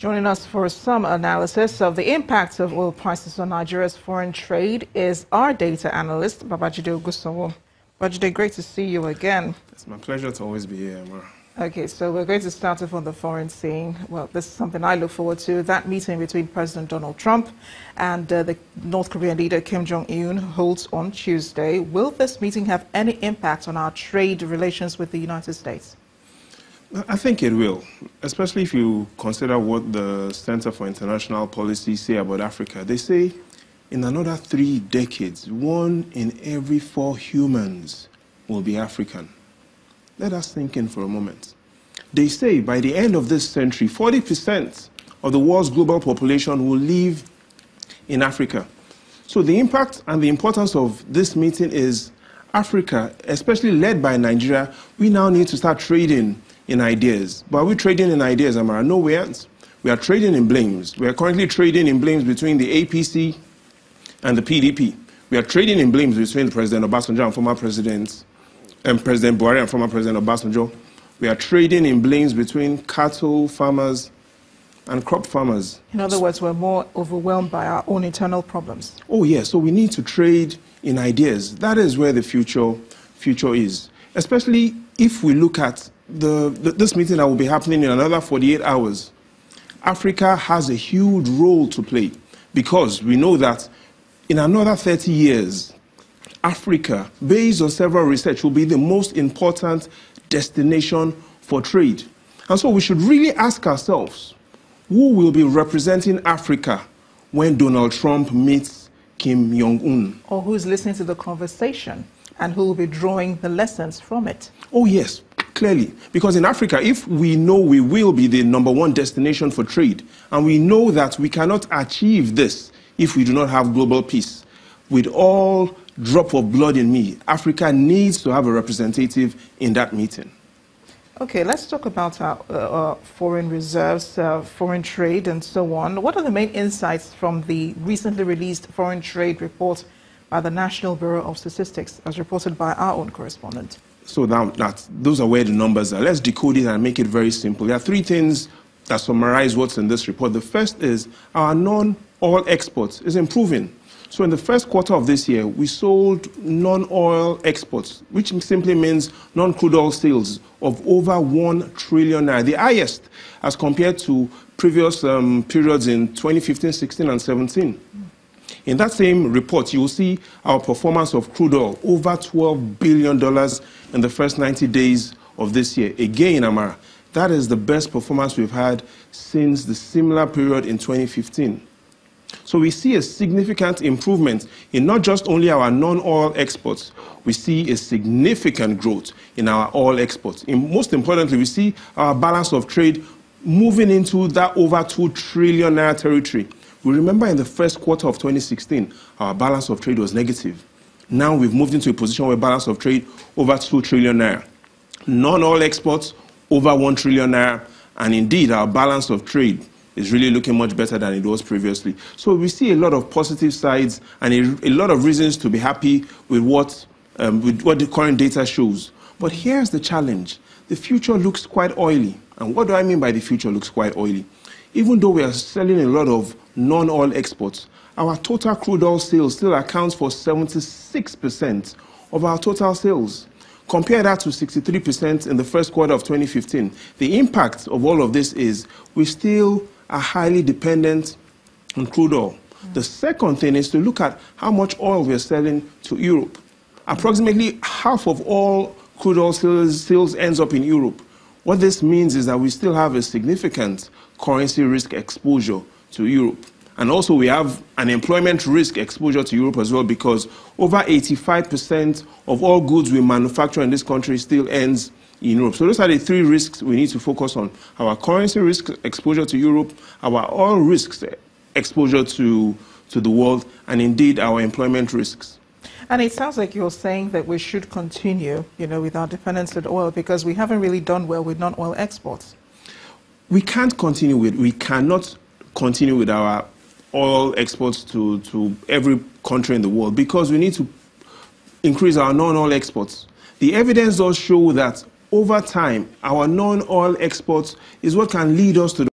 Joining us for some analysis of the impact of oil prices on Nigeria's foreign trade is our data analyst, Babajide Ogusanwo. Babajide, great to see you again. It's my pleasure to always be here, Amara. Okay, so we're going to start off on the foreign scene. Well, this is something I look forward to, that meeting between President Donald Trump and the North Korean leader Kim Jong-un holds on Tuesday. Will this meeting have any impact on our trade relations with the United States? I think it will, especially if you consider what the Center for International Policy say about Africa. They say in another 3 decades, 1 in every 4 humans will be African. Let us think in for a moment. They say by the end of this century, 40% of the world's global population will live in Africa. So the impact and the importance of this meeting is Africa, especially led by Nigeria, we now need to start trading in ideas. But are we trading in ideas, Amara? No, we aren't. We are trading in blames. We are currently trading in blames between the APC and the PDP. We are trading in blames between President Obasanjo and former President Buhari and former President Obasanjo. We are trading in blames between cattle farmers and crop farmers. In other words, we're more overwhelmed by our own internal problems. Oh, yes. So we need to trade in ideas. That is where the future is, especially if we look at this meeting that will be happening in another 48 hours. Africa has a huge role to play because we know that in another 30 years, Africa, based on several research, will be the most important destination for trade. And so we should really ask ourselves, who will be representing Africa when Donald Trump meets Kim Jong-un? Or who's listening to the conversation and who will be drawing the lessons from it? Oh, yes, clearly. Because in Africa, if we know we will be the #1 destination for trade, and we know that we cannot achieve this if we do not have global peace, with all drop of blood in me, Africa needs to have a representative in that meeting. Okay, let's talk about our foreign reserves, foreign trade, and so on. What are the main insights from the recently released foreign trade report by the National Bureau of Statistics, as reported by our own correspondent? So those are where the numbers are. Let's decode it and make it very simple. There are 3 things that summarize what's in this report. The first is our non-oil exports is improving. So in the first quarter of this year, we sold non-oil exports, which simply means non-crude oil sales of over 1 trillion naira, the highest as compared to previous periods in 2015, 16, and 17. In that same report, you will see our performance of crude oil, over $12 billion in the first 90 days of this year. Again, Amara, that is the best performance we've had since the similar period in 2015. So we see a significant improvement in not just only our non-oil exports, we see a significant growth in our oil exports. Most importantly, we see our balance of trade moving into that over 2 trillion naira territory. We remember in the first quarter of 2016, our balance of trade was negative. Now we've moved into a position where balance of trade over 2 trillion naira. Non-oil exports over 1 trillion naira. And indeed, our balance of trade is really looking much better than it was previously. So we see a lot of positive sides and a lot of reasons to be happy with what the current data shows. But here's the challenge. The future looks quite oily. And what do I mean by the future looks quite oily? Even though we are selling a lot of non-oil exports, our total crude oil sales still accounts for 76% of our total sales. Compare that to 63% in the first quarter of 2015. The impact of all of this is we still are highly dependent on crude oil. The second thing is to look at how much oil we are selling to Europe. Approximately half of all crude oil sales ends up in Europe. What this means is that we still have a significant currency risk exposure to Europe. And also we have an employment risk exposure to Europe as well, because over 85% of all goods we manufacture in this country still ends in Europe. So those are the 3 risks we need to focus on. Our currency risk exposure to Europe, our oil risks exposure to the world, and indeed our employment risks. And it sounds like you're saying that we should continue, with our dependence on oil because we haven't really done well with non-oil exports. We cannot continue with our oil exports to every country in the world because we need to increase our non-oil exports. The evidence does show that over time, our non-oil exports is what can lead us to the